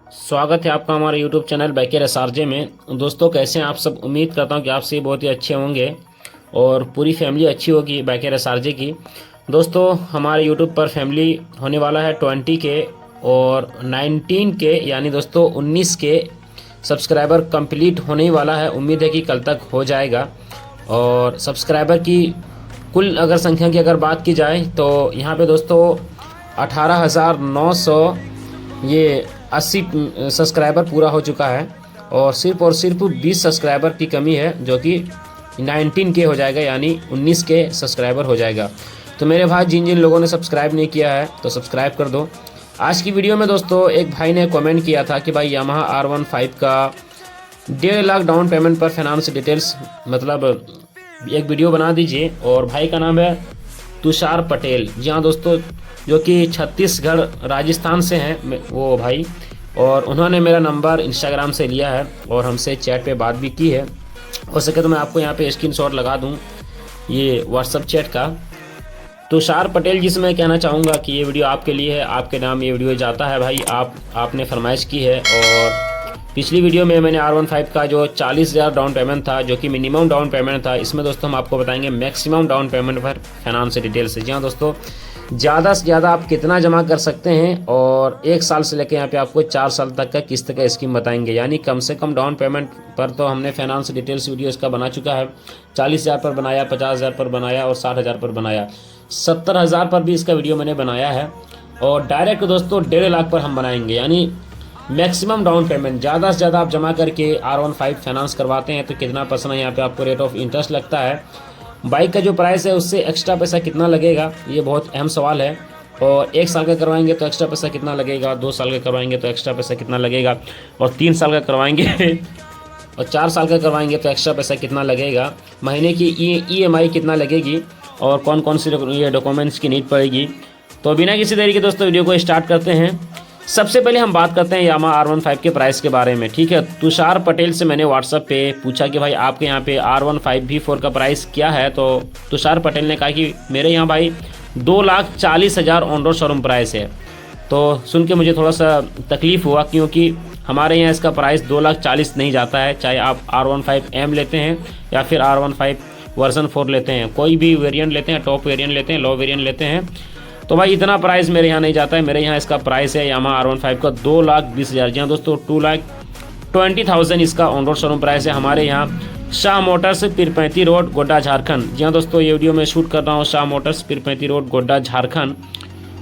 स्वागत है आपका हमारे YouTube चैनल बैकेर एसआरजे में। दोस्तों कैसे हैं आप सब। उम्मीद करता हूं कि आप सभी बहुत ही अच्छे होंगे और पूरी फैमिली अच्छी होगी बैकेर एसआरजे की। दोस्तों हमारे YouTube पर फैमिली होने वाला है 20 के और 19 के यानी दोस्तों 19 के सब्सक्राइबर कंप्लीट होने ही वाला है। उम्मीद है कि कल तक हो जाएगा। और सब्सक्राइबर की कुल अगर संख्या की अगर बात की जाए तो यहाँ पे दोस्तों 18,900 ये 80 सब्सक्राइबर पूरा हो चुका है और सिर्फ 20 सब्सक्राइबर की कमी है जो कि 19 के हो जाएगा यानी 19 के सब्सक्राइबर हो जाएगा। तो मेरे भाई जिन जिन लोगों ने सब्सक्राइब नहीं किया है तो सब्सक्राइब कर दो। आज की वीडियो में दोस्तों एक भाई ने कमेंट किया था कि भाई यामाहा R15 का 1.5 लाख डाउन पेमेंट पर फाइनेंस डिटेल्स मतलब एक वीडियो बना दीजिए। और भाई का नाम है तुषार पटेल। जी हाँ दोस्तों, जो कि छत्तीसगढ़ राजस्थान से हैं वो भाई, और उन्होंने मेरा नंबर इंस्टाग्राम से लिया है और हमसे चैट पे बात भी की है। हो सके तो मैं आपको यहाँ पे स्क्रीनशॉट लगा दूँ ये व्हाट्सअप चैट का। तुषार पटेल जी से मैं कहना चाहूँगा कि ये वीडियो आपके लिए है, आपके नाम ये वीडियो जाता है भाई। आपने फरमाइश की है और पिछली वीडियो में मैंने R15 का जो 40,000 डाउन पेमेंट था जो कि मिनिमम डाउन पेमेंट था, इसमें दोस्तों हम आपको बताएंगे मैक्सिमम डाउन पेमेंट पर फाइनेंस डिटेल से। जी हाँ दोस्तों, ज़्यादा से ज़्यादा आप कितना जमा कर सकते हैं और 1 साल से लेकर यहाँ पे आपको 4 साल तक का किस्त का स्कीम बताएंगे। यानी कम से कम डाउन पेमेंट पर तो हमने फाइनेंस डिटेल्स वीडियो इसका बना चुका है। 40,000 पर बनाया, 50,000 पर बनाया और 60,000 पर बनाया, 70,000 पर भी इसका वीडियो मैंने बनाया है। और डायरेक्ट दोस्तों 1.5 लाख पर हम बनाएंगे यानी मैक्सिमम डाउन पेमेंट। ज़्यादा से ज़्यादा आप जमा करके R15 फाइनेंस करवाते हैं तो कितना परसेंट यहाँ पे आपको रेट ऑफ इंटरेस्ट लगता है, बाइक का जो प्राइस है उससे एक्स्ट्रा पैसा कितना लगेगा, ये बहुत अहम सवाल है। और 1 साल का करवाएंगे तो एक्स्ट्रा पैसा कितना लगेगा, 2 साल का करवाएंगे तो एक्स्ट्रा पैसा कितना लगेगा, और 3 साल का करवाएंगे और 4 साल का करवाएंगे तो एक्स्ट्रा पैसा कितना लगेगा, महीने की EMI कितना लगेगी और कौन कौन सी ये डॉक्यूमेंट्स की नीड पड़ेगी। तो बिना किसी देरी के दोस्तों वीडियो को स्टार्ट करते हैं। सबसे पहले हम बात करते हैं यामाहा R15 के प्राइस के बारे में। ठीक है, तुषार पटेल से मैंने व्हाट्सएप पे पूछा कि भाई आपके यहाँ पे R15 V4 का प्राइस क्या है। तो तुषार पटेल ने कहा कि मेरे यहाँ भाई 2,40,000 ऑन रोड शोरूम प्राइस है। तो सुन के मुझे थोड़ा सा तकलीफ़ हुआ क्योंकि हमारे यहाँ इसका प्राइस 2,40,000 नहीं जाता है, चाहे आप R15M लेते हैं या फिर R15 वर्जन 4 लेते हैं, कोई भी वेरिएंट लेते हैं, टॉप वेरिएंट लेते हैं, लो वेरिएंट लेते हैं, तो भाई इतना प्राइस मेरे यहाँ नहीं जाता है। मेरे यहाँ इसका प्राइस है यामाहा R15 का 2,20,000। जी हाँ दोस्तों, 2,20,000 इसका ऑन रोड शोरूम प्राइस है हमारे यहाँ शाह मोटर्स पीरपैंती रोड गोड्डा झारखंड। जी हाँ दोस्तों, ये वीडियो मैं शूट कर रहा हूँ शाह मोटर्स पीरपैंती रोड गोड्डा झारखंड,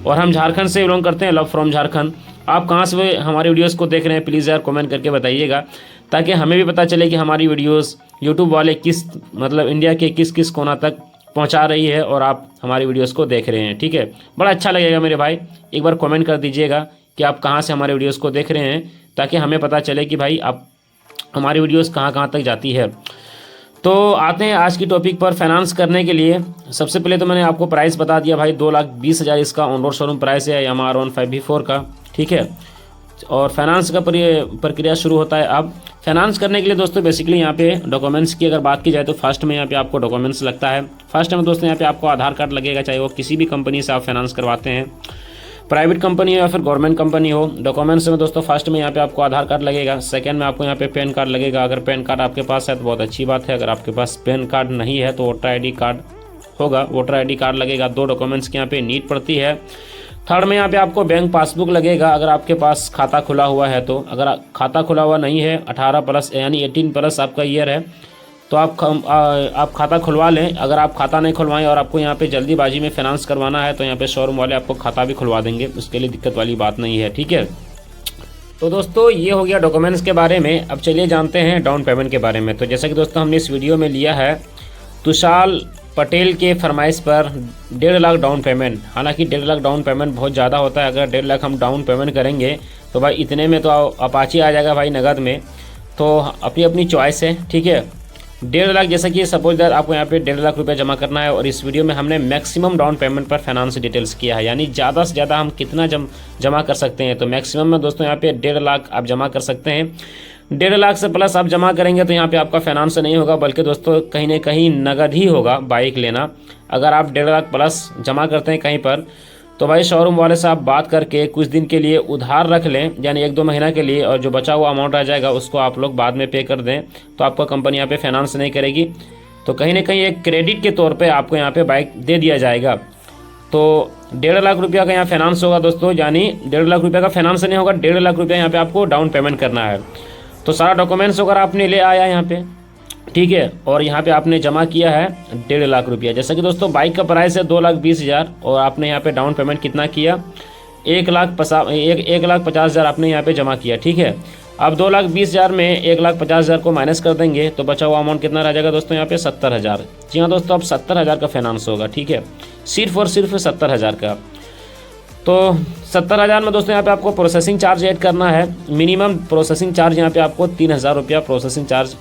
और हम झारखंड से बिलोंग करते हैं, लव फ्रॉम झारखंड। आप कहाँ से हमारी वीडियोज़ को देख रहे हैं प्लीज़ यार कमेंट करके बताइएगा, ताकि हमें भी पता चले कि हमारी वीडियोज़ यूट्यूब वाले किस मतलब इंडिया के किस किस कोना तक पहुंचा रही है और आप हमारी वीडियोस को देख रहे हैं। ठीक है, बड़ा अच्छा लगेगा मेरे भाई, एक बार कमेंट कर दीजिएगा कि आप कहां से हमारे वीडियोस को देख रहे हैं, ताकि हमें पता चले कि भाई आप हमारी वीडियोस कहां तक जाती है। तो आते हैं आज की टॉपिक पर। फाइनेंस करने के लिए सबसे पहले तो मैंने आपको प्राइस बता दिया भाई, 2,20,000 इसका ऑन रोड शोरूम प्राइस है यामाहा R15 V4 का। ठीक है, और फाइनेंस का प्रक्रिया शुरू होता है। अब फाइनेंस करने के लिए दोस्तों बेसिकली यहाँ पे डॉक्यूमेंट्स की अगर बात की जाए तो फर्स्ट में यहाँ पे आपको डॉक्यूमेंट्स लगता है। फर्स्ट में दोस्तों यहाँ पे आपको आधार कार्ड लगेगा, चाहे वो किसी भी कंपनी से आप फाइनेंस करवाते हैं, प्राइवेट कंपनी हो या फिर गवर्नमेंट कंपनी हो। डॉक्यूमेंट्स में दोस्तों फर्स्ट में यहाँ पे आपको आधार कार्ड लगेगा, सेकंड में आपको यहाँ पे पैन कार्ड लगेगा। अगर पैन कार्ड आपके पास है तो बहुत अच्छी बात है, अगर आपके पास पैन कार्ड नहीं है तो वोटर ID कार्ड होगा, वोटर ID कार्ड लगेगा। 2 डॉक्यूमेंट्स की यहाँ पे नीड पड़ती है। थर्ड में यहाँ पे आपको बैंक पासबुक लगेगा अगर आपके पास खाता खुला हुआ है तो। अगर खाता खुला हुआ नहीं है, 18+ यानी 18+ आपका ईयर है तो आप खाता खुलवा लें। अगर आप खाता नहीं खुलवाएं और आपको यहाँ पे जल्दीबाजी में फाइनेंस करवाना है तो यहाँ पे शोरूम वाले आपको खाता भी खुलवा देंगे, उसके लिए दिक्कत वाली बात नहीं है। ठीक है, तो दोस्तों ये हो गया डॉक्यूमेंट्स के बारे में। अब चलिए जानते हैं डाउन पेमेंट के बारे में। तो जैसा कि दोस्तों हमने इस वीडियो में लिया है तुषार पटेल के फरमाइश पर 1.5 लाख डाउन पेमेंट। हालांकि 1.5 लाख डाउन पेमेंट बहुत ज़्यादा होता है। अगर 1.5 लाख हम डाउन पेमेंट करेंगे तो भाई इतने में तो अपाची आ जाएगा भाई नगद में, तो अपनी अपनी चॉइस है। ठीक है, 1.5 लाख जैसा कि सपोज दैट आपको यहाँ पे 1.5 लाख रुपये जमा करना है, और इस वीडियो में हमने मैक्सिमम डाउन पेमेंट पर फाइनेंस डिटेल्स किया है, यानी ज़्यादा से ज़्यादा हम कितना जमा कर सकते हैं। तो मैक्सिमम में दोस्तों यहाँ पे 1.5 लाख आप जमा कर सकते हैं। 1.5 लाख से प्लस आप जमा करेंगे तो यहाँ पे आपका फाइनेंस नहीं होगा, बल्कि दोस्तों कहीं ना कहीं नगद ही होगा बाइक लेना। अगर आप 1.5 लाख प्लस जमा करते हैं कहीं पर तो भाई शोरूम वाले से आप बात करके कुछ दिन के लिए उधार रख लें, यानी 1-2 महीना के लिए, और जो बचा हुआ अमाउंट रह जाएगा उसको आप लोग बाद में पे कर दें, तो आपको कंपनी यहाँ पे फाइनेंस नहीं करेगी। तो कहीं ना कहीं एक क्रेडिट के तौर पे आपको यहाँ पे बाइक दे दिया जाएगा। तो 1.5 लाख रुपया का यहाँ फाइनेंस होगा दोस्तों, यानी 1.5 लाख रुपया का फाइनेंस नहीं होगा, 1.5 लाख रुपया यहाँ पे आपको डाउन पेमेंट करना है। तो सारा डॉक्यूमेंट्स वगैरह आपने ले आया यहाँ पे, ठीक है, और यहाँ पे आपने जमा किया है 1.5 लाख रुपया। जैसा कि दोस्तों बाइक का प्राइस है 2,20,000 और आपने यहाँ पे डाउन पेमेंट कितना किया, 1,50,000 आपने यहाँ पे जमा किया, ठीक है। अब 2,20,000 में 1,50,000 को माइनस कर देंगे तो बचा हुआ अमाउंट कितना रह जाएगा दोस्तों, यहाँ पे 70,000। जी हाँ दोस्तों, अब 70,000 का फाइनेंस होगा, ठीक है, सिर्फ और सिर्फ 70,000 का। तो 70,000 में दोस्तों यहाँ पे आपको प्रोसेसिंग चार्ज ऐड करना है। मिनिमम प्रोसेसिंग चार्ज यहाँ पे आपको 3,000 रुपया प्रोसेसिंग चार्ज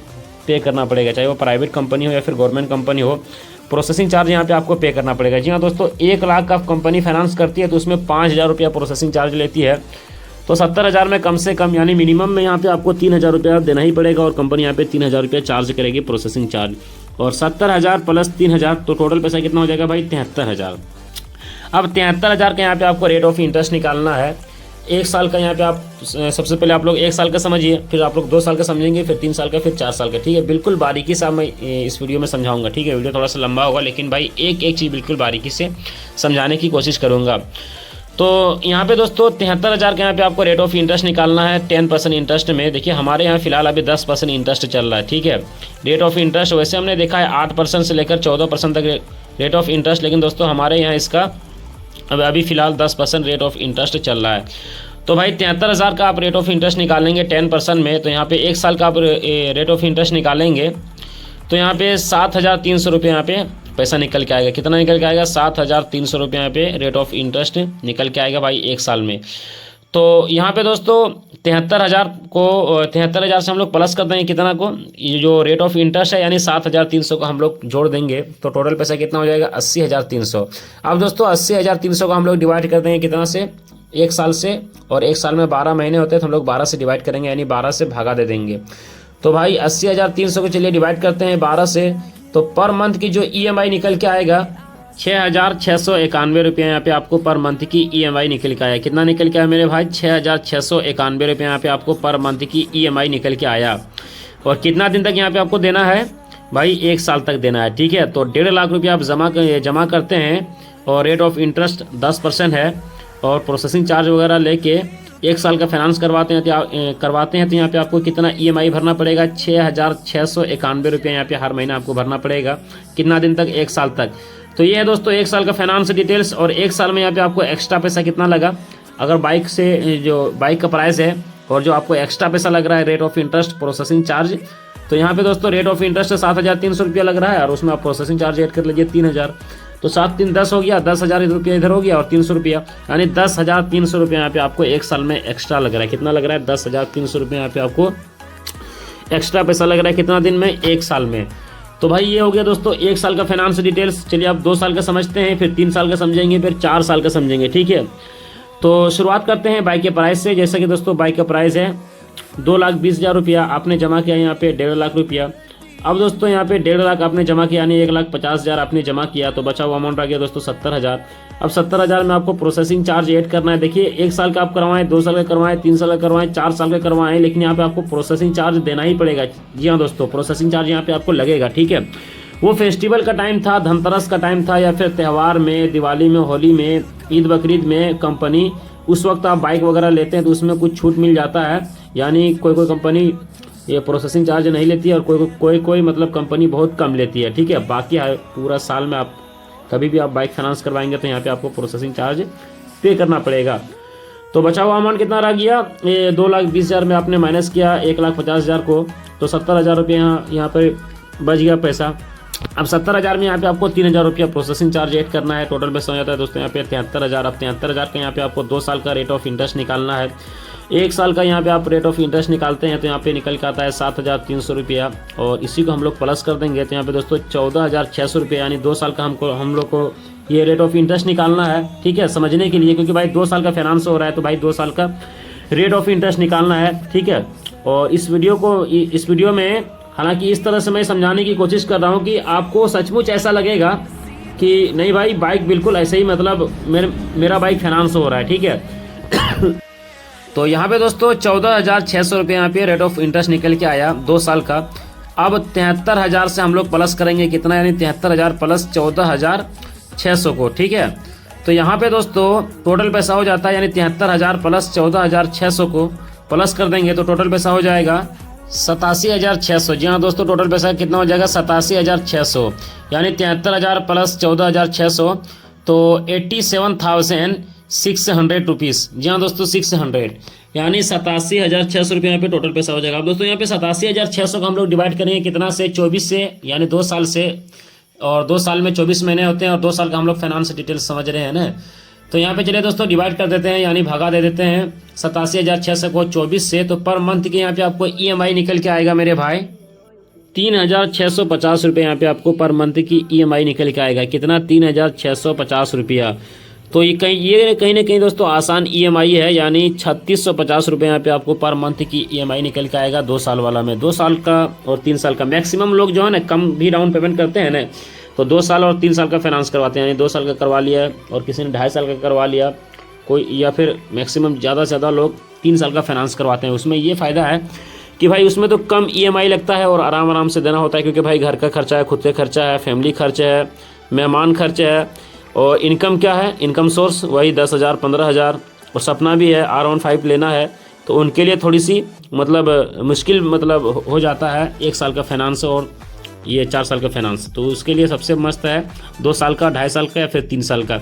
पे करना पड़ेगा, चाहे वो प्राइवेट कंपनी हो या फिर गवर्नमेंट कंपनी हो, प्रोसेसिंग चार्ज यहाँ पे आपको पे करना पड़ेगा। जी हाँ दोस्तों, 1 लाख का कंपनी फाइनेंस करती है तो उसमें 5,000 रुपया प्रोसेसिंग चार्ज लेती है। तो 70,000 में कम से कम यानी मिनिमम में यहाँ पे आपको 3,000 रुपया देना ही पड़ेगा और कंपनी यहाँ पे 3,000 रुपया चार्ज करेगी प्रोसेसिंग चार्ज। और 70,000 प्लस 3,000 तो टोटल पैसा कितना हो जाएगा भाई, 73,000। अब 73,000 का यहाँ पे आपको रेट ऑफ इंटरेस्ट निकालना है। 1 साल का यहाँ पे आप सबसे पहले आप लोग 1 साल का समझिए, फिर आप लोग 2 साल का समझेंगे, फिर 3 साल का, फिर 4 साल का, ठीक है। बिल्कुल बारीकी से मैं इस वीडियो में समझाऊंगा, ठीक है। वीडियो थोड़ा सा लंबा होगा लेकिन भाई एक एक चीज़ बिल्कुल बारीकी से समझाने की कोशिश करूँगा। तो यहाँ पे दोस्तों 73,000 के यहाँ पे आपको रेट ऑफ इंटरेस्ट निकालना है 10% इंटरेस्ट में। देखिए हमारे यहाँ फिलहाल अभी 10% इंटरेस्ट चल रहा है, ठीक है। रेट ऑफ इंटरेस्ट वैसे हमने देखा है 8% से लेकर 14% तक रेट ऑफ इंटरेस्ट, लेकिन दोस्तों हमारे यहाँ इसका अभी फ़िलहाल 10% रेट ऑफ इंटरेस्ट चल रहा है। तो भाई 73,000 का आप रेट ऑफ इंटरेस्ट निकालेंगे 10% में, तो यहाँ पे 1 साल का आप रेट ऑफ इंटरेस्ट निकालेंगे तो यहाँ पे 7,300 रुपये यहाँ पे पैसा निकल के आएगा। कितना निकल के आएगा, 7,300 रुपये यहाँ पे रेट ऑफ इंटरेस्ट निकल के आएगा भाई 1 साल में। तो यहाँ पे दोस्तों 73,000 से हम लोग प्लस कर देंगे कितना को, ये जो रेट ऑफ इंटरेस्ट है यानी 7,300 को हम लोग जोड़ देंगे तो टोटल पैसा कितना हो जाएगा, 80,300। अब दोस्तों 80,300 को हम लोग डिवाइड कर देंगे कितना से, 1 साल से, और 1 साल में 12 महीने होते हैं तो हम लोग 12 से डिवाइड करेंगे, यानी 12 से भागा दे देंगे। तो भाई 80,300 को चलिए डिवाइड करते हैं 12 से, तो पर मंथ की जो EMI निकल के आएगा 6,691 रुपये यहाँ पे आपको पर मंथ की EMI निकल के आया। कितना निकल के आया मेरे भाई, 6,691 रुपये यहाँ पे आपको पर मंथ की EMI निकल के आया। और कितना दिन तक यहाँ पे आपको देना है भाई, 1 साल तक देना है, ठीक है। तो 1.5 लाख रुपया आप जमा करते हैं और रेट ऑफ इंटरेस्ट 10% है और प्रोसेसिंग चार्ज वगैरह लेके 1 साल का फाइनेंस करवाते हैं तो यहाँ पे आपको कितना EMI भरना पड़ेगा, 6,691 रुपये यहाँ पे हर महीना आपको भरना पड़ेगा। कितना दिन तक, 1 साल तक। तो ये है दोस्तों 1 साल का फाइनेंस डिटेल्स। और 1 साल में यहाँ पे आपको एक्स्ट्रा पैसा कितना लगा, अगर बाइक से जो बाइक का प्राइस है और जो आपको एक्स्ट्रा पैसा लग रहा है rate of interest processing charge, तो यहाँ पे दोस्तों रेट ऑफ इंटरेस्ट 7,300 रुपया लग रहा है और उसमें आप प्रोसेसिंग चार्ज ऐड कर लीजिए 3,000, तो 7 3 10 हो गया, 10,000 रुपया इधर हो गया और 300 रुपया, यानी 10,300 रुपया यहाँ पे आपको 1 साल में एक्स्ट्रा लग रहा है। कितना लग रहा है, 10,300 रुपया यहाँ पे आपको एक्स्ट्रा पैसा लग रहा है। कितना दिन में, 1 साल में। तो भाई ये हो गया दोस्तों 1 साल का फाइनेंस डिटेल्स। चलिए आप 2 साल का समझते हैं, फिर 3 साल का समझेंगे, फिर 4 साल का समझेंगे, ठीक है। तो शुरुआत करते हैं बाइक के प्राइस से। जैसा कि दोस्तों बाइक का प्राइस है 2,20,000 रुपया, आपने जमा किया यहाँ पे 1.5 लाख रुपया। अब दोस्तों यहाँ पे 1.5 लाख आपने जमा किया यानी 1,50,000 आपने जमा किया, तो बचा हुआ अमाउंट आ गया दोस्तों 70,000। अब 70,000 में आपको प्रोसेसिंग चार्ज ऐड करना है। देखिए 1 साल का आप करवाएं, 2 साल का करवाएं, 3 साल का करवाएं, 4 साल का करवाएं, लेकिन यहाँ पे आपको प्रोसेसिंग चार्ज देना ही पड़ेगा। जी हाँ दोस्तों, प्रोसेसिंग चार्ज यहाँ पे आपको लगेगा, ठीक है। वो फेस्टिवल का टाइम था, धनतेरस का टाइम था, या फिर त्यौहार में, दिवाली में, होली में, ईद बकरीद में कंपनी उस वक्त आप बाइक वगैरह लेते हैं तो उसमें कुछ छूट मिल जाता है। यानी कोई कंपनी ये प्रोसेसिंग चार्ज नहीं लेती है और कोई मतलब कंपनी बहुत कम लेती है, ठीक है। बाकी पूरा साल में आप कभी भी आप बाइक फाइनेंस करवाएंगे तो यहाँ पे आपको प्रोसेसिंग चार्ज पे करना पड़ेगा। तो बचा हुआ अमाउंट कितना रह गया, 2,20,000 में आपने माइनस किया 1,50,000 को, तो 70,000 रुपये यहाँ पर बच गया पैसा। अब 70,000 में यहाँ पे आपको 3,000 रुपया प्रोसेसिंग चार्ज ऐड करना है। टोटल पैसा हो जाता है दोस्तों यहाँ पे 73,000। अब 73,000 का यहाँ पे आपको 2 साल का रेट ऑफ इंटरेस्ट निकालना है। 1 साल का यहाँ पे आप रेट ऑफ इंटरेस्ट निकालते हैं तो यहाँ पे निकल के आता है 7,300 रुपया, और इसी को हम लोग प्लस कर देंगे तो यहाँ पे दोस्तों 14,600 रुपये, यानी 2 साल का हम लोग को ये रेट ऑफ इंटरेस्ट निकालना है, ठीक है, समझने के लिए, क्योंकि भाई 2 साल का फाइनेंस हो रहा है तो भाई 2 साल का रेट ऑफ इंटरेस्ट निकालना है, ठीक है। और इस वीडियो में हालांकि इस तरह से मैं समझाने की कोशिश कर रहा हूँ कि आपको सचमुच ऐसा लगेगा कि नहीं भाई बाइक बिल्कुल ऐसे ही मतलब मेरा बाइक फाइनेंस हो रहा है, ठीक है। तो यहाँ पे दोस्तों 14,600 रुपये यहाँ पे रेट ऑफ इंटरेस्ट निकल के आया 2 साल का। अब 73,000 से हम लोग प्लस करेंगे कितना, यानी 73,000 प्लस 14,600 को, ठीक है। तो यहाँ पे दोस्तों टोटल पैसा हो जाता है, यानी 73,000 प्लस 14,600 को प्लस कर देंगे तो टोटल पैसा हो जाएगा 87,600। जी हाँ दोस्तों, टोटल पैसा कितना हो जाएगा 87,600, यानी 73,000 प्लस 14,600 तो 87,600 रुपीज़। जी हाँ दोस्तों 600, यानी 87,600 रुपये यहाँ पे टोटल पैसा हो जाएगा। अब दोस्तों यहाँ पे 87,600 को हम लोग डिवाइड करेंगे कितना से, 24 से, यानी 2 साल से, और 2 साल में 24 महीने होते हैं और 2 साल का हम लोग फाइनेंस डिटेल्स समझ रहे हैं ना। तो यहाँ पे चलिए दोस्तों डिवाइड कर देते हैं, यानी भागा दे देते हैं 87,600 को 24 से। तो पर मंथ के यहाँ पे आपको EMI निकल के आएगा मेरे भाई 3,650 रुपये। यहाँ पे आपको पर मंथ की EMI निकल के आएगा कितना, 3,650 रुपया। तो ये कहीं ना कहीं दोस्तों आसान EMI है, यानी 3,650 रुपये यहाँ पे आपको पर मंथ की EMI निकल के आएगा 2 साल वाला में। 2 साल का और 3 साल का मैक्सिमम लोग जो है ना कम भी डाउन पेमेंट करते हैं ना, तो 2 साल और 3 साल का फाइनेंस करवाते हैं, यानी 2 साल का करवा लिया और किसी ने 2.5 साल का करवा लिया कोई, या फिर मैक्सिमम ज़्यादा से ज़्यादा लोग 3 साल का फाइनेंस करवाते हैं। उसमें ये फ़ायदा है कि भाई उसमें तो कम EMI लगता है और आराम से देना होता है, क्योंकि भाई घर का खर्चा है, खुद से खर्चा है, फैमिली खर्च है, मेहमान खर्च है, और इनकम क्या है, इनकम सोर्स वही 10,000 15,000, और सपना भी है R15 लेना है, तो उनके लिए थोड़ी सी मतलब मुश्किल मतलब हो जाता है 1 साल का फाइनेंस और ये 4 साल का फाइनेंस। तो उसके लिए सबसे मस्त है 2 साल का, 2.5 साल का या फिर 3 साल का।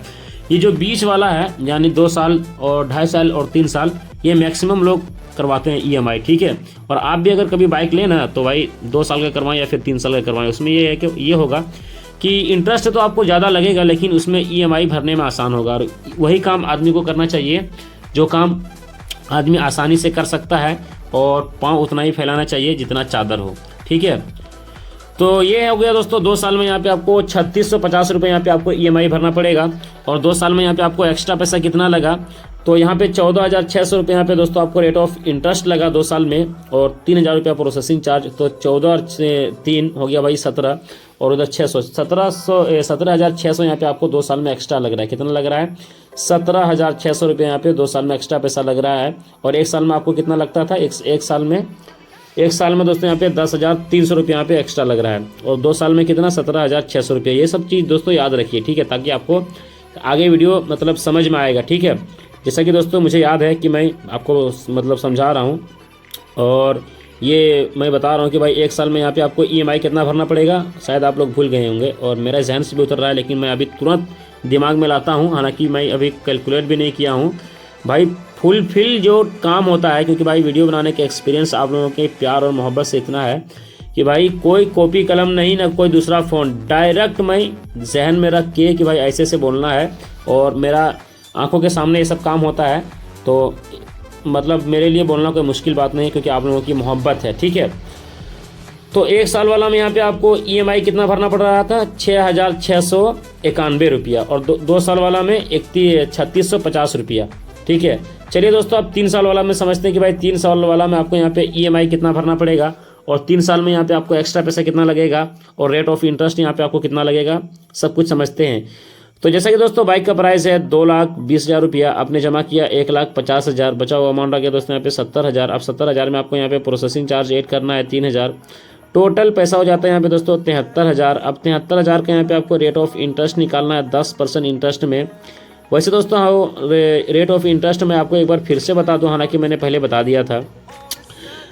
ये जो बीच वाला है यानी 2 साल और 2.5 साल और 3 साल, ये मैक्सिमम लोग करवाते हैं EMI, ठीक है। और आप भी अगर कभी बाइक लेना तो भाई 2 साल का करवाएं या फिर 3 साल का करवाएं। उसमें ये है कि ये होगा कि इंटरेस्ट तो आपको ज़्यादा लगेगा, लेकिन उसमें EMI भरने में आसान होगा। और वही काम आदमी को करना चाहिए जो काम आदमी आसानी से कर सकता है, और पाँव उतना ही फैलाना चाहिए जितना चादर हो, ठीक है। तो ये हो गया दोस्तों 2 साल में यहाँ पे आपको 3,650 रुपये यहाँ पे आपको EMI भरना पड़ेगा। और 2 साल में यहाँ पे आपको एक्स्ट्रा पैसा कितना लगा, तो यहाँ पे 14,600 रुपये यहाँ पे दोस्तों आपको रेट ऑफ इंटरेस्ट लगा 2 साल में, और 3,000 रुपया प्रोसेसिंग चार्ज। तो 14 से 3 हो गया भाई 17, और उधर 600 17,600 यहाँ पे आपको 2 साल में एक्स्ट्रा लग रहा है। कितना लग रहा है 17,600 रुपये यहाँ पे 2 साल में एक्स्ट्रा पैसा लग रहा है। और 1 साल में आपको कितना लगता था, एक साल में दोस्तों यहाँ पे 10,300 रुपये यहाँ पे एक्स्ट्रा लग रहा है, और 2 साल में कितना 17,600 रुपये। ये सब चीज़ दोस्तों याद रखिए, ठीक है, ताकि आपको आगे वीडियो मतलब समझ में आएगा, ठीक है। जैसा कि दोस्तों मुझे याद है कि मैं आपको मतलब समझा रहा हूँ, और ये मैं बता रहा हूँ कि भाई 1 साल में यहाँ पे आपको EMI कितना भरना पड़ेगा, शायद आप लोग भूल गए होंगे और मेरा जहन से भी उतर रहा है, लेकिन मैं अभी तुरंत दिमाग में लाता हूँ, हालांकि मैं अभी कैलकुलेट भी नहीं किया हूँ। भाई फुलफिल जो काम होता है, क्योंकि भाई वीडियो बनाने के एक्सपीरियंस आप लोगों के प्यार और मोहब्बत से इतना है कि भाई कोई कॉपी कलम नहीं, ना कोई दूसरा फ़ोन, डायरेक्ट मैं जहन में रख के कि भाई ऐसे से बोलना है, और मेरा आंखों के सामने ये सब काम होता है। तो मतलब मेरे लिए बोलना कोई मुश्किल बात नहीं है, क्योंकि आप लोगों की मोहब्बत है, ठीक है। तो 1 साल वाला में यहाँ पे आपको EMI कितना भरना पड़ रहा था 6,691 रुपया, और 2 साल वाला में 3,650 रुपया, ठीक है। चलिए दोस्तों अब 3 साल वाला में समझते हैं कि भाई 3 साल वाला में आपको यहाँ पे EMI कितना भरना पड़ेगा, और 3 साल में यहाँ पे आपको एक्स्ट्रा पैसा कितना लगेगा, और रेट ऑफ इंटरेस्ट यहाँ पे आपको कितना लगेगा, सब कुछ समझते हैं। तो जैसा कि दोस्तों बाइक का प्राइस है 2,20,000 रुपया, आपने जमा किया 1,50,000, बचा हुआ अमाउंट आ गया दोस्तों यहाँ पे 70,000। अब 70,000 में आपको यहाँ पे प्रोसेसिंग चार्ज ऐड करना है 3,000, टोटल पैसा हो जाता है यहाँ पे दोस्तों 73,000। अब 73,000 का यहाँ पे आपको रेट ऑफ इंटरेस्ट निकालना है 10% इंटरेस्ट में। वैसे दोस्तों रेट ऑफ इंटरेस्ट मैं आपको एक बार फिर से बता दूं, हालांकि मैंने पहले बता दिया था।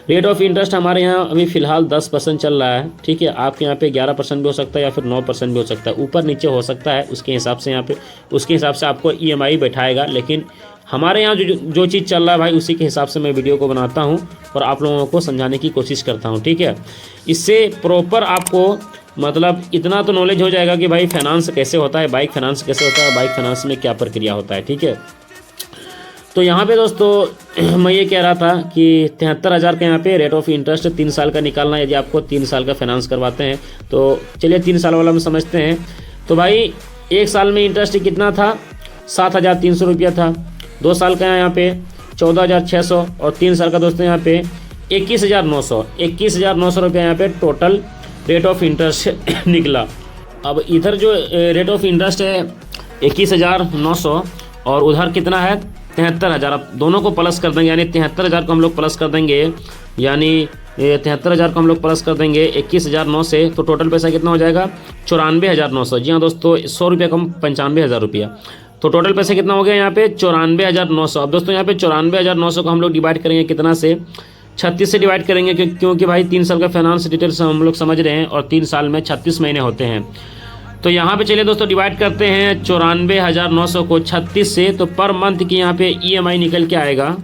रेट ऑफ इंटरेस्ट हमारे यहाँ अभी फ़िलहाल 10% चल रहा है, ठीक है। आपके यहाँ पे 11% भी हो सकता है या फिर 9% भी हो सकता है, ऊपर नीचे हो सकता है, उसके हिसाब से यहाँ पे उसके हिसाब से आपको EMI बैठाएगा। लेकिन हमारे यहाँ जो चीज़ चल रहा है भाई, उसी के हिसाब से मैं वीडियो को बनाता हूँ और आप लोगों को समझाने की कोशिश करता हूँ, ठीक है। इससे प्रॉपर आपको मतलब इतना तो नॉलेज हो जाएगा कि भाई फाइनेंस कैसे होता है, बाइक फाइनेंस कैसे होता है, बाइक फाइनेंस में क्या प्रक्रिया होता है, ठीक है। तो यहाँ पे दोस्तों मैं ये कह रहा था कि 73,000 का यहाँ पे रेट ऑफ इंटरेस्ट 3 साल का निकालना है, यदि आपको 3 साल का फाइनेंस करवाते हैं। तो चलिए 3 साल वाला में समझते हैं। तो भाई 1 साल में इंटरेस्ट कितना था 7,300 रुपया था, 2 साल का यहाँ पे 14,600, और 3 साल का दोस्तों यहाँ पे 21,900 रुपया यहाँ पे टोटल रेट ऑफ इंटरेस्ट निकला। अब इधर जो रेट ऑफ इंटरेस्ट है 21,900 और उधर कितना है 73,000। अब दोनों को प्लस कर देंगे यानी 73,000 को हम लोग प्लस कर देंगे, यानी 73,000 को हम लोग प्लस कर देंगे 21,900 से, तो टोटल पैसा कितना हो जाएगा 94,900। जी हाँ दोस्तों, 100 रुपये कम 95,000 रुपया, तो टोटल पैसा कितना हो गया यहाँ पे 94,900। अब दोस्तों यहाँ पे 94,900 को हम लोग डिवाइड करेंगे कितना से 36 से डिवाइड करेंगे, क्योंकि भाई 3 साल का फाइनेंस डिटेल्स हम लोग समझ रहे हैं और 3 साल में 36 महीने होते हैं। तो यहाँ पे चलिए दोस्तों डिवाइड करते हैं 94,900 को 36 से, तो पर मंथ की यहाँ पे EMI निकल के आएगा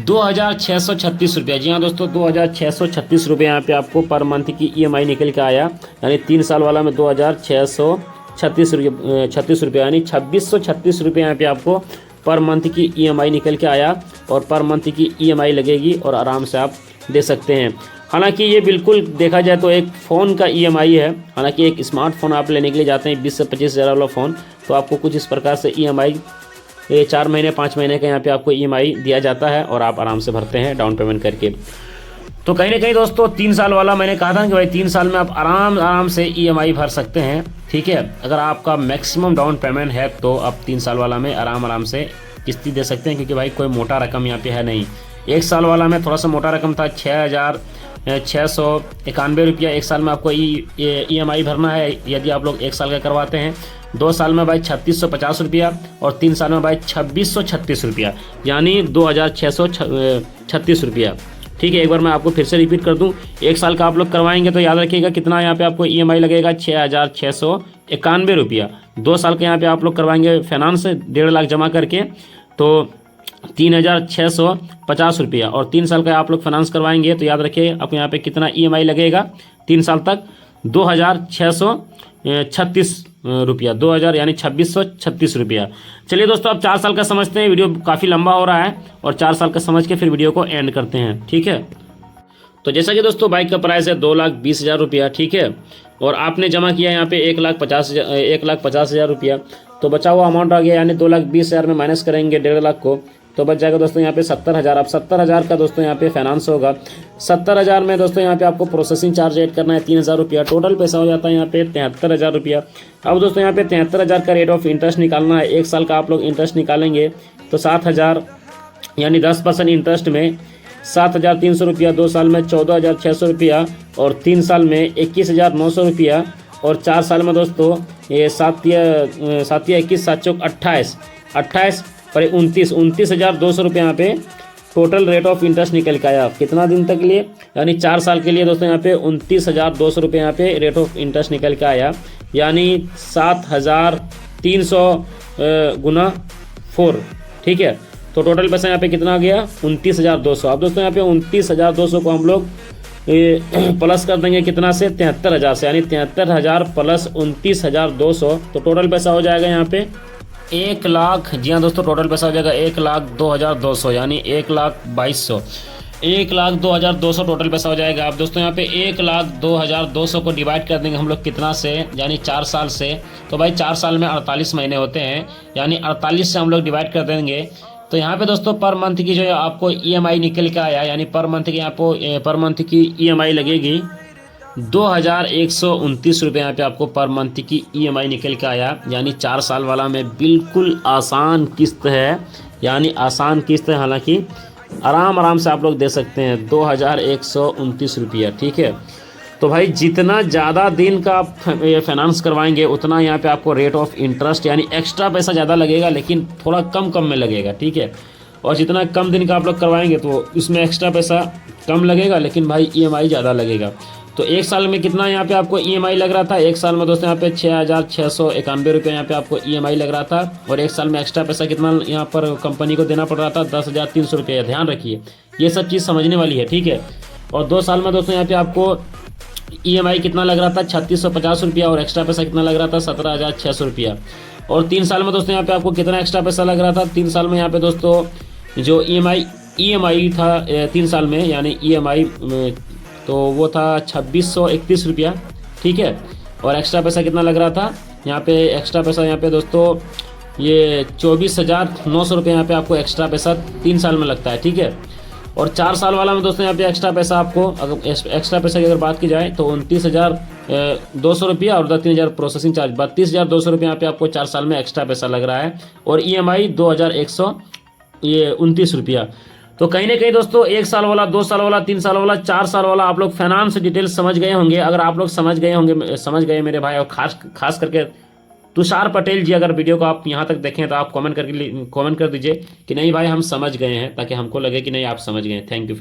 2,636 रुपया। जी हाँ दोस्तों, 2,636 रुपये यहाँ पे आपको पर मंथ की EMI निकल के आया, यानी 3 साल वाला में 2,636 रुपये यानी 2,636 रुपये यहाँ पे आपको पर मंथ की EMI निकल के आया, और पर मंथ की EMI लगेगी और आराम से आप दे सकते हैं। हालांकि ये बिल्कुल देखा जाए तो एक फ़ोन का EMI है, हालांकि एक स्मार्टफोन आप लेने के लिए जाते हैं 20 से 25,000 वाला फ़ोन, तो आपको कुछ इस प्रकार से EMI 4 महीने 5 महीने का यहाँ पे आपको EMI दिया जाता है और आप आराम से भरते हैं डाउन पेमेंट करके। तो कहीं ना कहीं दोस्तों 3 साल वाला मैंने कहा था कि भाई 3 साल में आप आराम से EMI भर सकते हैं, ठीक है। अगर आपका मैक्सिमम डाउन पेमेंट है तो आप 3 साल वाला में आराम से किस्ती दे सकते हैं, क्योंकि भाई कोई मोटा रकम यहाँ पे है नहीं। 1 साल वाला में थोड़ा सा मोटा रकम था 6,691 रुपया 1 साल में आपको EMI भरना है यदि आप लोग 1 साल का करवाते हैं। 2 साल में भाई 3,650 रुपया और 3 साल में भाई 2,636 रुपया, यानी 2,636 रुपया, ठीक है। एक बार मैं आपको फिर से रिपीट कर दूं, 1 साल का आप लोग करवाएंगे तो याद रखिएगा कितना यहाँ पे आपको EMI लगेगा 6,691 रुपया। 2 साल के यहाँ पे आप लोग करवाएंगे फाइनेंस 1.5 लाख जमा करके तो 3,650 रुपया, और 3 साल का आप लोग फाइनेंस करवाएंगे तो याद रखिए आपको यहाँ पे कितना EMI लगेगा 3 साल तक 2,636 रुपया, 2,000 यानी 2,636 रुपया। चलिए दोस्तों, अब 4 साल का समझते हैं, वीडियो काफ़ी लंबा हो रहा है और 4 साल का समझ के फिर वीडियो को एंड करते हैं, ठीक है। तो जैसा कि दोस्तों बाइक का प्राइस है 2,20,000 रुपया, ठीक है, और आपने जमा किया यहाँ पे 1,50,000 रुपया, तो बचा हुआ अमाउंट आ गया, यानी 2,20,000 में माइनस करेंगे 1.5 लाख को तो बच जाएगा दोस्तों यहाँ पे 70,000। अब 70,000 का दोस्तों यहाँ पे फाइनेंस होगा। 70,000 में दोस्तों यहाँ पे आपको प्रोसेसिंग चार्ज ऐड करना है 3,000 रुपया, टोटल पैसा हो जाता है यहाँ पे 73,000 रुपया। अब दोस्तों यहाँ पे 73,000 का रेट ऑफ इंटरेस्ट निकालना है। 1 साल का आप लोग इंटरेस्ट निकालेंगे तो 7,000 यानी 10% इंटरेस्ट में 7,300 रुपया, 2 साल में 14,600 रुपया और 3 साल में 21,900 रुपया, और 4 साल में दोस्तों ये 7 या 21 7 चौक 28 पर 29,200 रुपये यहाँ पे टोटल रेट ऑफ इंटरेस्ट निकल के आया। कितना दिन तक के लिए, यानी 4 साल के लिए दोस्तों यहाँ पे 29,200 रुपये यहाँ पे रेट ऑफ इंटरेस्ट निकल के आया, यानी 7,300 गुना 4, ठीक है। तो टोटल पैसा यहाँ पे कितना आ गया 29,200। अब दोस्तों यहाँ पे 29,200 को हम लोग प्लस कर देंगे कितना से 73,000 से, यानी 73,000 प्लस 29,200, तो टोटल पैसा हो जाएगा यहाँ पे 1 लाख। जी हाँ दोस्तों, टोटल पैसा हो जाएगा 1,02,200, यानी 1,22,000, 1,02,200 टोटल पैसा हो जाएगा। अब दोस्तों यहाँ पे 1,02,200 को डिवाइड कर देंगे हम लोग कितना से, यानी 4 साल से, तो भाई 4 साल में 48 महीने होते हैं, यानी 48 से हम लोग डिवाइड कर देंगे। तो यहाँ पे दोस्तों पर मंथ की जो है आपको EMI निकल के आया, यानी पर मंथ की आपको पर मंथ की EMI लगेगी 2,129 रुपये यहाँ पे आपको पर मंथ की EMI निकल के आया, यानी 4 साल वाला में बिल्कुल आसान किस्त है, यानी आसान किस्त है, हालांकि आराम से आप लोग दे सकते हैं 2,129 रुपया, ठीक है। तो भाई जितना ज़्यादा दिन का आप फाइनेंस करवाएंगे उतना यहाँ पे आपको रेट ऑफ इंटरेस्ट यानी एक्स्ट्रा पैसा ज़्यादा लगेगा, लेकिन थोड़ा कम में लगेगा, ठीक है। और जितना कम दिन का आप लोग करवाएंगे तो उसमें एक्स्ट्रा पैसा कम लगेगा, लेकिन भाई EMI ज़्यादा लगेगा। तो 1 साल में कितना यहाँ पे आपको EMI लग रहा था, 1 साल में दोस्तों यहाँ पे 6,691 रुपये यहाँ पे आपको EMI लग रहा था, और 1 साल में एक्स्ट्रा पैसा कितना यहाँ पर कंपनी को देना पड़ रहा था 10,300 रुपये। ध्यान रखिए, ये सब चीज़ समझने वाली है, ठीक है। और 2 साल में दोस्तों यहाँ पे आपको EMI कितना लग रहा था 3,650 रुपया, और एक्स्ट्रा पैसा कितना लग रहा था 17,600 रुपया। और 3 साल में दोस्तों यहाँ पे आपको कितना एक्स्ट्रा पैसा लग रहा था, 3 साल में यहाँ पे दोस्तों जो EMI था 3 साल में, यानी EMI तो वो था 2,631 रुपया, ठीक है। और एक्स्ट्रा पैसा कितना लग रहा था यहाँ पे, एक्स्ट्रा पैसा यहाँ पे दोस्तों ये 24,900 रुपये यहाँ पे आपको एक्स्ट्रा पैसा 3 साल में लगता है, ठीक है। और 4 साल वाला में दोस्तों यहाँ पे एक्स्ट्रा पैसा आपको, अगर एक्स्ट्रा पैसा की अगर बात की जाए तो 200 रुपया और 3,000 प्रोसेसिंग चार्ज, 32,200 रुपये यहाँ पे आपको 4 साल में एक्स्ट्रा पैसा लग रहा है। और EMI 2,129 रुपया। तो कहीं ना कहीं दोस्तों 1 साल वाला, 2 साल वाला, 3 साल वाला, 4 साल वाला आप लोग फाइनेंस डिटेल्स समझ गए होंगे। अगर आप लोग समझ गए मेरे भाई, और खास करके तुषार पटेल जी, अगर वीडियो को आप यहाँ तक देखें तो आप कमेंट कर दीजिए कि नहीं भाई हम समझ गए हैं, ताकि हमको लगे कि नहीं आप समझ गए हैं। Thank you.